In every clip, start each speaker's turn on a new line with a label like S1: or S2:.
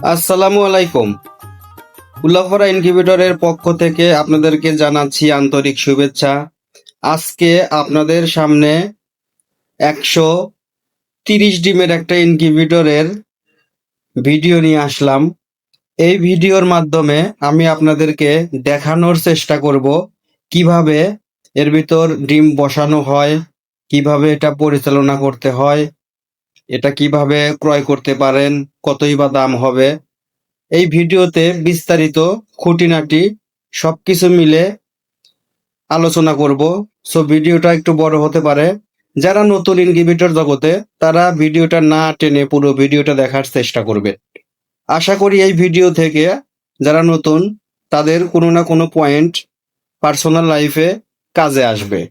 S1: আসসালামু আলাইকুম। উল্লাফরা ইনকিউবেটরের পক্ষ থেকে আপনাদেরকে জানাচ্ছি আন্তরিক শুভেচ্ছা। আজকে আপনাদের সামনে 130 ডিমের একটা ইনকিউবেটরের ভিডিও নিয়ে আসলাম। এই ভিডিওর মাধ্যমে আমি আপনাদেরকে দেখানোর চেষ্টা করব কিভাবে এর ভিতর ডিম বসানো হয়, কিভাবে এটা পরিচালনা করতে হয়, এটা কিভাবে ক্রয় করতে পারেন, কতই বা দাম হবে। এই ভিডিওতে বিস্তারিত খুঁটিনাটি সবকিছু মিলে আলোচনা করব। সো ভিডিওটা একটু বড় হতে পারে। যারা নতুন ইনকিউবেটর জগতে, তারা ভিডিওটা না টেনে পুরো ভিডিওটা দেখার চেষ্টা করবে। আশা করি এই ভিডিও থেকে যারা নতুন, তাদের কোনো না কোনো পয়েন্ট পার্সোনাল লাইফে কাজে আসবে।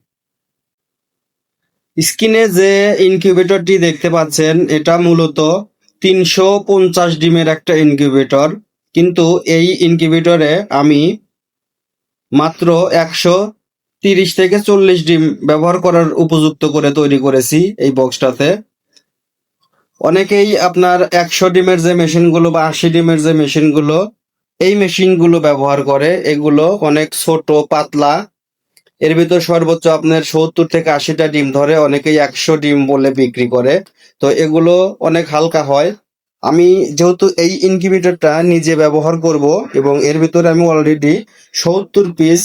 S1: স্ক্রিনে যে ইনকিউবেটরটি দেখতে পাচ্ছেন, এটা মূলত 350 ডিমের একটা ইনকিউবেটর। কিন্তু এই ইনকিউবেটরে আমি মাত্র 130 থেকে 40 ডিম ব্যবহার করার উপযুক্ত করে তৈরি করেছি এই বক্সটাতে। অনেকেই আপনার 100 ডিমের যে মেশিনগুলো বা 80 ডিমের যে মেশিনগুলো, এই মেশিনগুলো ব্যবহার করে। এগুলো অনেক ছোট পাতলা, এর ভিতর সর্বোচ্চ আপনার 70 থেকে 80টা ডিম ধরে। অনেকেই 100 ডিম বলে বিক্রি করে। তো এগুলো অনেক হালকা হয়। আমি যেহেতু এই ইনকিউবেটরটা নিজে ব্যবহার করব এবং এর ভিতরে আমি অলরেডি 70 পিস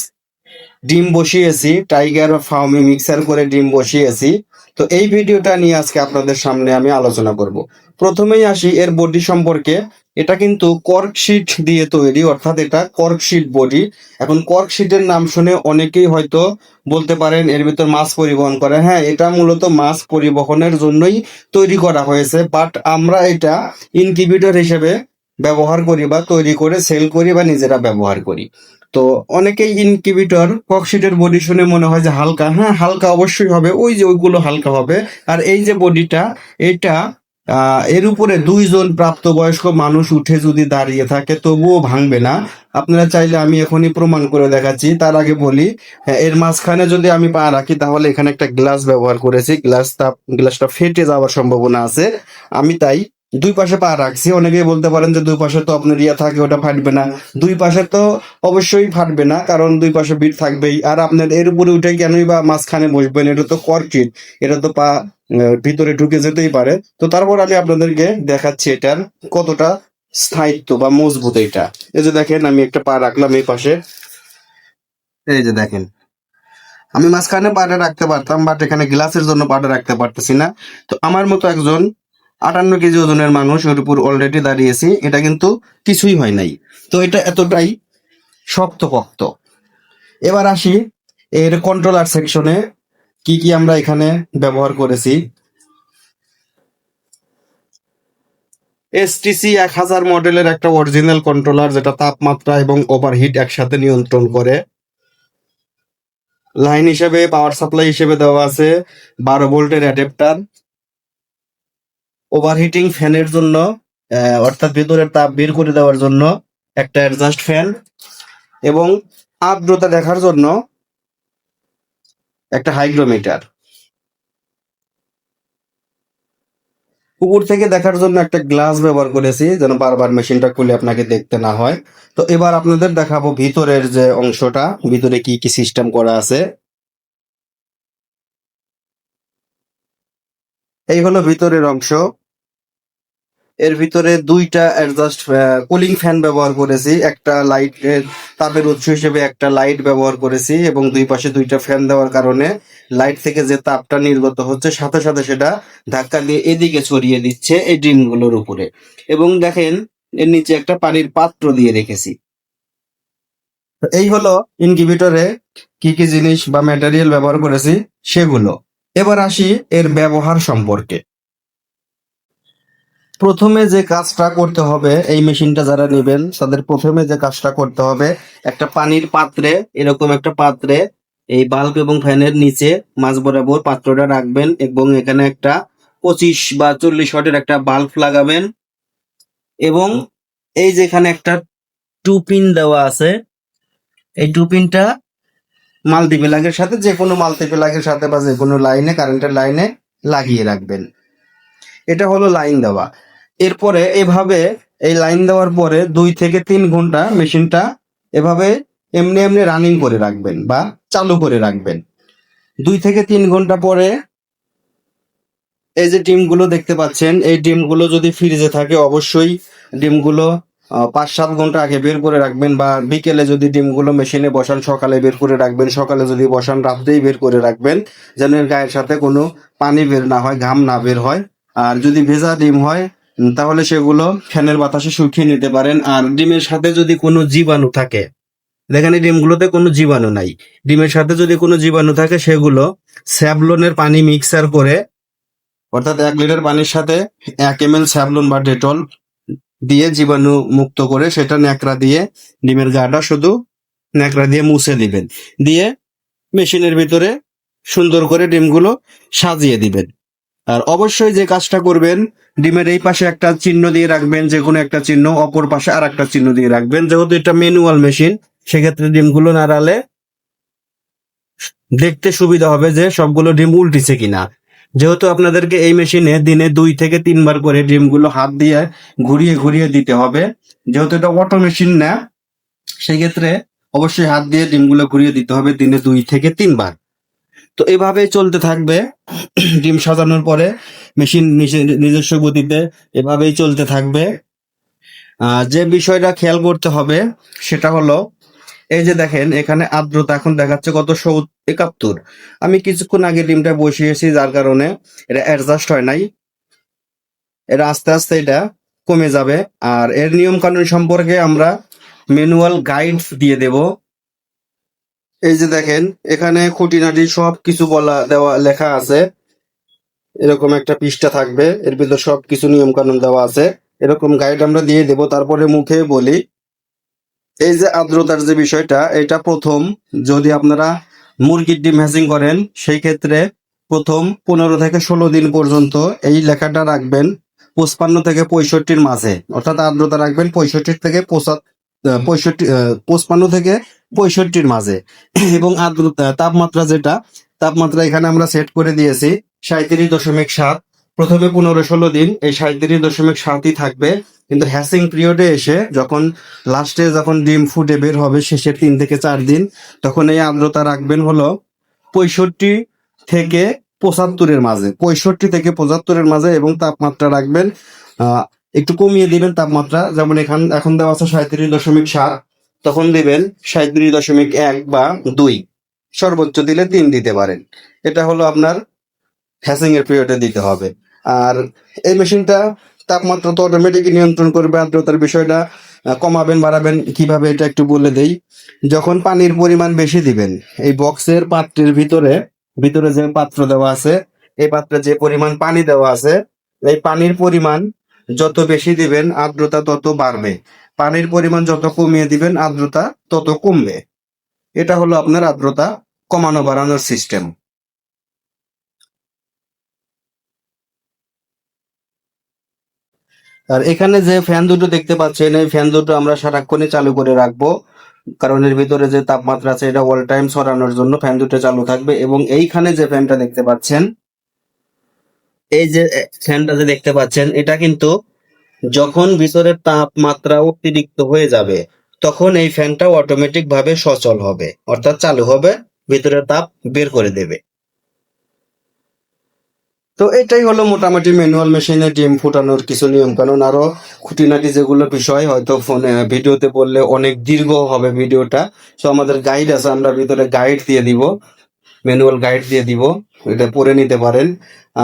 S1: ডিম বসিয়েছি, টাইগার ফার্মি মিক্সার করে ডিম বসিয়েছি। তো এই ভিডিওটা নিয়ে আজকে আপনাদের সামনে আমি আলোচনা করব। প্রথমেই আসি এর বডি সম্পর্কে। এটা কিন্তু কর্কশিট দিয়ে তৈরি, অর্থাৎ এটা কর্কশিট বডি। এখন কর্কশিটের নাম শুনে অনেকেই হয়তো বলতে পারেন এর ভিতর মাছ পরিবহন করে। হ্যাঁ, এটা মূলত মাছ পরিবহনের জন্যই তৈরি করা হয়েছে, বাট আমরা এটা ইনকিউবেটর হিসেবে ব্যবহার করি বা তৈরি করে সেল করি বা নিজেরা ব্যবহার করি। তো অনেকেই ইনকিউবেটর ককশিটের বডি শুনে মনে হয় যে হালকা। হ্যাঁ, হালকা অবশ্যই হবে, ওই যে ওইগুলো হালকা হবে। আর এই যে বডিটা, এটা এর উপরে 2 জন প্রাপ্তবয়স্ক মানুষ উঠে যদি দাঁড়িয়ে থাকে তবুও ভাঙবে না। আপনারা চাইলে আমি এখনই প্রমাণ করে দেখাচ্ছি। তার আগে বলি, হ্যাঁ, এর মাঝখানে যদি আমি পা রাখি তাহলে এখানে একটা গ্লাস ব্যবহার করেছি। গ্লাসটা ফেটে যাওয়ার সম্ভাবনা আছে। আমি তাই দুই পাশে পা রাখছি। অনেকেই বলতে পারেন যে দুই পাশে তো আপনার ইয়া থাকে, ওটা ফাটবে না। দুই পাশে তো অবশ্যই ফাটবে না, কারণ দুই পাশে বিট থাকবেই। আর আপনার এর উপরে উঠে কেনই বা মাঝখানে বসবেন? এটা তো কর্কিট, এটা তো পা ভিতরে ঢুকে যেতেই পারে। তো তারপর আমি আপনাদেরকে দেখাচ্ছি এটার কতটা স্থায়িত্ব বা মজবুত এটা। এই যে দেখেন, আমি একটা পা রাখলাম এই পাশে। এই যে দেখেন, আমি মাঝখানে পাটা রাখতে পারতাম, বাট এখানে গ্লাসের জন্য পাটা রাখতে পারতেছি না। তো আমার মতো একজন 58 কেজি ওজনের মানুষ ওর উপর অলরেডি দাঁড়িয়েছি, এটা কিন্তু কিছুই হয় নাই। তো এটা এতটাই শক্তপোক্ত। এবার আসি এর কন্ট্রোলার সেকশনে, কি কি আমরা এখানে ব্যবহার করেছি। এসটিসি 1000 মডেলের একটা অরিজিনাল কন্ট্রোলার, যেটা তাপমাত্রা এবং ওভারহিট একসাথে নিয়ন্ত্রণ করে। লাইন হিসেবে, পাওয়ার সাপ্লাই হিসেবে দেওয়া আছে 12 ভোল্টের অ্যাডাপ্টার। ওভারহিটিং ফ্যানের জন্য, অর্থাৎ ভেতরের তাপ বের করে দেওয়ার জন্য একটা অ্যাডজাস্ট ফ্যান, এবং আর্দ্রতা দেখার জন্য একটা হাইগ্রোমিটার। উপর থেকে দেখার জন্য একটা গ্লাস ব্যবহার করেছি, যেন বারবার মেশিনটা খুলে আপনাকে দেখতে না হয়। তো এবার আপনাদের দেখাবো ভিতরের যে অংশটা, ভিতরে কি কি সিস্টেম করা আছে। এই হলো ভিতরের অংশ। এর ভিতরে 2টা অ্যাডজাস্ট কুলিং ফ্যান ব্যবহার করেছি। একটা লাইটের তাপের উৎস হিসেবে একটা লাইট ব্যবহার করেছি, এবং দুই পাশে 2টা ফ্যান দেওয়ার কারণে লাইট থেকে যে তাপটা নির্গত হচ্ছে সাথে সাথে সেটা ধাক্কা দিয়ে এদিকে ছড়িয়ে দিচ্ছে এই ডিমগুলোর উপরে। এবং দেখেন, এর নিচে একটা পানির পাত্র দিয়ে রেখেছি। তো এই হলো ইনকিউবেটরে কি কি জিনিস বা ম্যাটেরিয়াল ব্যবহার করেছি সেগুলো। এবার আসি এর ব্যবহার সম্পর্কে। প্রথমে যে কাজটা করতে হবে, এই মেশিনটা যারা নেবেন তাদের প্রথমে যে কাজটা করতে হবে, একটা পানির পাত্রে, এরকম একটা পাত্রে এই বাল্ব এবং ফ্যানের নিচে মাঝ বরাবর পাত্রটা রাখবেন, এবং এখানে একটা 25 বা 40 ওয়াটের একটা বাল্ব লাগাবেন। এবং এই যেখানে একটা 2 পিন দেওয়া আছে, এই 2 পিনটা মাল্টিপ্লাগের সাথে, যে কোনো মাল্টিপ্লাগের সাথে বা যে কোনো লাইনে, কারেন্টের লাইনে লাগিয়ে রাখবেন। এটা হলো লাইন দেওয়া। এরপরে এভাবে এই লাইন দেওয়ার পরে 2 থেকে 3 ঘন্টা মেশিনটা এভাবে এমনি এমনি রানিং করে রাখবেন বা চালু করে রাখবেন। 2 থেকে 3 ঘন্টা পরে এই যে ডিমগুলো দেখতে পাচ্ছেন, এই ডিমগুলো যদি ফ্রিজে থাকে অবশ্যই ডিমগুলো 5-7 ঘন্টা আগে বের করে রাখবেন, বা বিকেলে যদি ডিমগুলো মেশিনে বসান সকালে বের করে রাখবেন, সকালে যদি বসান রাত্রেই বের করে রাখবেন, যেন এর গায়ের সাথে কোনো পানি বের না হয়, ঘাম না বের হয়। আর যদি ভেজা ডিম হয় তাহলে সেগুলো ফ্যানের বাতাসে শুকিয়ে নিতে পারেন। আর ডিমের সাথে যদি কোনো জীবাণু থাকে, দেখেন এই ডিমগুলোতে কোনো জীবাণু নাই, ডিমের সাথে যদি কোনো জীবাণু থাকে সেগুলো স্যাভলনের পানি মিক্সার করে, অর্থাৎ 1 লিটার পানির সাথে 1 ml স্যাভলন বা ডেটল দিয়ে জীবাণু মুক্ত করে সেটা ন্যাকড়া দিয়ে ডিমের গাটা শুধু ন্যাকড়া দিয়ে মুছে দিবেন, দিয়ে মেশিনের ভিতরে সুন্দর করে ডিমগুলো সাজিয়ে দিবেন। আর অবশ্যই যে কাজটা করবেন, ডিমের এই পাশে একটা চিহ্ন দিয়ে রাখবেন, যে কোনো একটা চিহ্ন, অপর পাশে আর একটা চিহ্ন দিয়ে রাখবেন, যেহেতু এটা ম্যানুয়াল মেশিন সেক্ষেত্রে ডিমগুলো নাড়ালে দেখতে সুবিধা হবে যে সবগুলো ডিম উল্টিছে কিনা। যেহেতু আপনাদেরকে এই মেশিনে দিনে 2 থেকে 3 বার করে ডিমগুলো হাত দিয়ে ঘুরিয়ে ঘুরিয়ে দিতে হবে, যেহেতু এটা অটো মেশিন না, সেই ক্ষেত্রে অবশ্যই হাত দিয়ে ডিমগুলো ঘুরিয়ে দিতে হবে দিনে 2 থেকে 3 বার। তো এভাবেই চলতে থাকবে। ডিম সাজানোর পরে মেশিন নিজস্ব গতিতে এভাবেই চলতে থাকবে। যে বিষয়টা খেয়াল করতে হবে সেটা হলো, এই যে দেখেন এখানে আর্দ্রতা এখন দেখাচ্ছে কত, 71। আমি কিছুক্ষণ আগে ডিমটা বসিয়েছি যার কারণে এটা অ্যাডজাস্ট হয় নাই, এটা আস্তে আস্তে এটা কমে যাবে। আর এর নিয়ম কানুন সম্পর্কে আমরা ম্যানুয়াল গাইড দিয়ে দেব। এই যে দেখেন এখানে খুঁটিনাটি সব কিছু বলা দেওয়া লেখা আছে, এরকম একটা পৃষ্ঠা থাকবে, এর ভিতর সব কিছু নিয়ম কানুন দেওয়া আছে, এরকম গাইড আমরা দিয়ে দেব। তারপরে মুখে বলি, এই যে আর্দ্রতার যে বিষয়টা, এটা প্রথম যদি আপনারা মুরগির ডিম হ্যাচিং করেন সেই ক্ষেত্রে প্রথম 15 থেকে 16 দিন পর্যন্ত এই লেখাটা রাখবেন 55 থেকে 65-র মাঝে, অর্থাৎ আর্দ্রতা রাখবেন 55 থেকে 65-র মাঝে। এবং আর্দ্রতা তাপমাত্রা যেটা, তাপমাত্রা এখানে আমরা সেট করে দিয়েছি 37.7। প্রথমে 15-16 দিন এই 37.7ই থাকবে, কিন্তু হ্যাচিং পিরিয়ডে এসে যখন লাস্টে যখন ডিম ফুটে বের হবে শেষের 3 থেকে 4 দিন, তখন এই আর্দ্রতা রাখবেন হলো 65 থেকে 75-এর মাঝে, 65 থেকে 75-এর মাঝে। এবং তাপমাত্রা রাখবেন একটু কমিয়ে দিবেন তাপমাত্রা, যেমন এখন দেওয়া আছে 37.7, তখন দিবেন 37.1 বা 2, সর্বোচ্চ দিলে 3 দিতে পারেন। এটা হলো আপনার হ্যাচিং এর পিরিয়ডে দিতে হবে। আর এই মেশিনটা তাপমাত্রা তো অটোমেটিক নিয়ন্ত্রণ করবে। আর্দ্রতার বিষয়টা কমাবেন বাড়াবেন কিভাবে এটা একটু বলে দেই। যখন পানির পরিমাণ বেশি দিবেন, এই বক্সের পাত্রের ভিতরে ভিতরে যে পাত্র দেওয়া আছে, এই পাত্রে যে পরিমাণ পানি দেওয়া আছে, এই পানির পরিমাণ যত বেশি দিবেন আর্দ্রতা তত বাড়বে, পানির পরিমাণ যত কমিয়ে দিবেন আর্দ্রতা তত কমবে। এটা হলো আপনার আর্দ্রতা কমানো বাড়ানোর সিস্টেম। আর এখানে যে ফ্যান দুটো দেখতে পাচ্ছেন, এই ফ্যান দুটো আমরা সারাক্ষণই চালু করে রাখবো, কারণ এর ভিতরে যে তাপমাত্রা আছে এটা অল টাইম সরানোর জন্য ফ্যান দুটো চালু থাকবে। এবং এইখানে যে ফ্যানটা দেখতে পাচ্ছেন, এই যে ফ্যানটা যে দেখতে পাচ্ছেন, এটা কিন্তু যখন ভিতরের তাপমাত্রা অতিরিক্ত হয়ে যাবে তখন এই ফ্যানটা অটোমেটিক ভাবে সচল হবে, অর্থাৎ চালু হবে, ভিতরের তাপ বের করে দেবে। তো এটাই হলো মোটামুটি ম্যানুয়াল মেশিনে ডিম ফুটানোর কিছু নিয়ম কানুন। আরো খুঁটিনাটি যেগুলো বিষয় হয়তো ফোনে ভিডিওতে বললে অনেক দীর্ঘ হবে ভিডিওটা, তো আমাদের গাইড আছে, আমরা ভিতরে গাইড দিয়ে দিব, ম্যানুয়াল গাইড দিয়ে দিব, এটা পড়ে নিতে পারেন।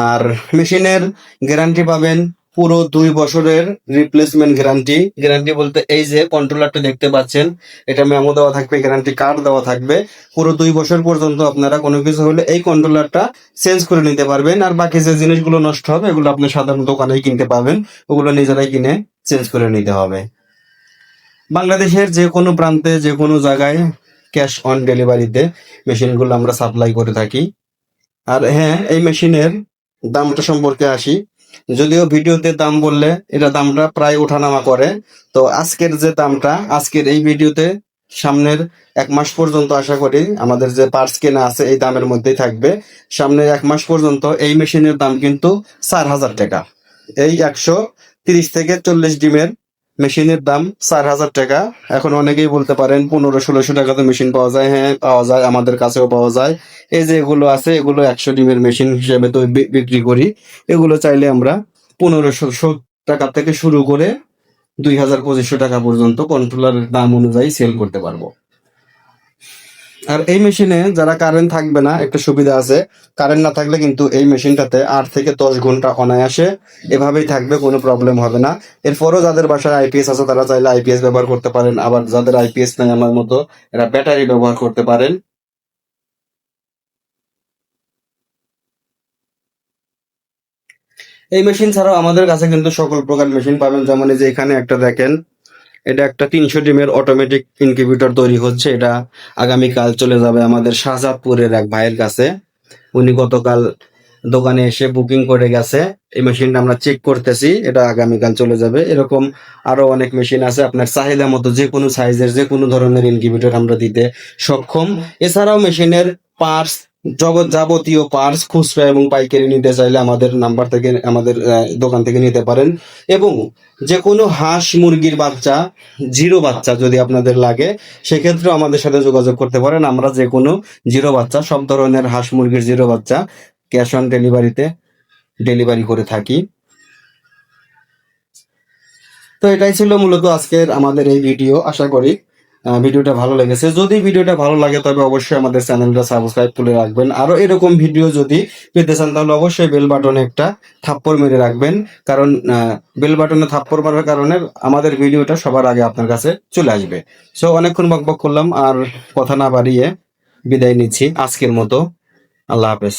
S1: আর মেশিনের গ্যারান্টি পাবেন পুরো 2 বছরের রিপ্লেসমেন্ট গ্যারান্টি। গ্যারান্টি বলতে এই যে কন্ট্রোলারটা দেখতে পাচ্ছেন, এটা মেমো দেওয়া থাকবে, গ্যারান্টি কার্ড দেওয়া থাকবে, পুরো 2 বছর পর্যন্ত আপনারা কোনো কিছু হলে এই কন্ট্রোলারটা চেঞ্জ করে নিতে পারবেন। আর বাকি যে জিনিসগুলো নষ্ট হবে এগুলো আপনি সাধারণ দোকানেই কিনতে পাবেন, ওগুলো নিজেরাই কিনে চেঞ্জ করে নিতে হবে। বাংলাদেশের যে কোনো প্রান্তে যে কোনো জায়গায় ক্যাশ অন ডেলিভারিতে মেশিনগুলো আমরা সাপ্লাই করে থাকি। আর হ্যাঁ, এই মেশিনের দামটা সম্পর্কে আসি। যদিও ভিডিওতে দাম বললে এটা দামটা প্রায় ওঠানামা করে, তো আজকের যে দামটা আজকের এই ভিডিওতে সামনের 1 মাস পর্যন্ত আশা করি আমাদের যে পার্টস কেনা আছে এই দামের মধ্যেই থাকবে। সামনের 1 মাস পর্যন্ত এই মেশিনের দাম কিন্তু 4,000 টাকা। এই 130 থেকে 40 ডিমের মেশিনের দাম 4,000 টাকা। এখন অনেকেই বলতে পারেন 1500-1600 টাকাতে মেশিন পাওয়া যায়। হ্যাঁ, পাওয়া যায়, আমাদের কাছেও পাওয়া যায়। এই যে এগুলো আছে, এগুলো 100 ডিমের মেশিন হিসেবে তো বিক্রি করি। এগুলো চাইলে আমরা 1500 টাকা থেকে শুরু করে 2000-2500 টাকা পর্যন্ত কন্ট্রোলারের দাম অনুযায়ী সেল করতে পারবো। আর এই মেশিনে যারা কারেন্ট থাকবে না, একটা সুবিধা আছে, কারেন্ট না থাকলে কিন্তু এই মেশিনটাতে 8 থেকে 10 ঘন্টা অনায়াসে এভাবেই থাকবে, কোনো প্রবলেম হবে না। এরপরও যাদের বাসায় আইপিএস আছে তারা চাইলে আইপিএস ব্যবহার করতে পারেন, আবার যাদের আইপিএস নাই আমার মতো, এরা ব্যাটারি ব্যবহার করতে পারেন। এই মেশিন ছাড়াও আমাদের কাছে কিন্তু সকল প্রকার মেশিন পাবেন, যেমন এই যে এখানে একটা দেখেন, এটা একটা 300 ডিমের অটোমেটিক ইনকিউবেটর তৈরি হচ্ছে। এটা আগামীকাল চলে যাবে আমাদের শাহজাদপুরের এক ভাইয়ের কাছে। উনি গতকাল দোকানে এসে বুকিং করে গেছে। এই মেশিনটা আমরা চেক করতেছি, এটা আগামীকাল চলে যাবে। এরকম আরো অনেক মেশিন আছে, আপনার চাহিদা মতো যে কোনো সাইজের যে কোনো ধরনের ইনকিউবেটর আমরা দিতে সক্ষম। এছাড়াও মেশিনের পার্টস, জগৎ যাবতীয় পার্টস খুচরা এবং পাইকারি নিতে চাইলে আমাদের নাম্বার থেকে, আমাদের দোকান থেকে নিতে পারেন। এবং যে কোনো হাঁস মুরগির বাচ্চা, জিরো বাচ্চা যদি আপনাদের লাগে, সেক্ষেত্রেও আমাদের সাথে যোগাযোগ করতে পারেন। আমরা যে কোনো জিরো বাচ্চা, সব ধরনের হাঁস মুরগির জিরো বাচ্চা ক্যাশ অন ডেলিভারিতে ডেলিভারি করে থাকি। তো এটাই ছিল মূলত আজকের আমাদের এই ভিডিও। আশা করি ভিডিওটা ভালো লেগেছে। যদি ভিডিওটা ভালো লাগে তবে অবশ্যই আমাদের চ্যানেলটা সাবস্ক্রাইব করে রাখবেন। আরো এরকম ভিডিও যদি পেতে চান তাহলে অবশ্যই বেল বাটনে একটা থাপ্পড় মেরে রাখবেন, কারণ বেল বাটনে থাপ্পড় মারার কারণে আমাদের ভিডিওটা সবার আগে আপনার কাছে চলে আসবে। সো অনেকক্ষণ বকবক করলাম, আর কথা না বাড়িয়ে বিদায় নিচ্ছি আজকের মতো। আল্লাহ হাফেজ।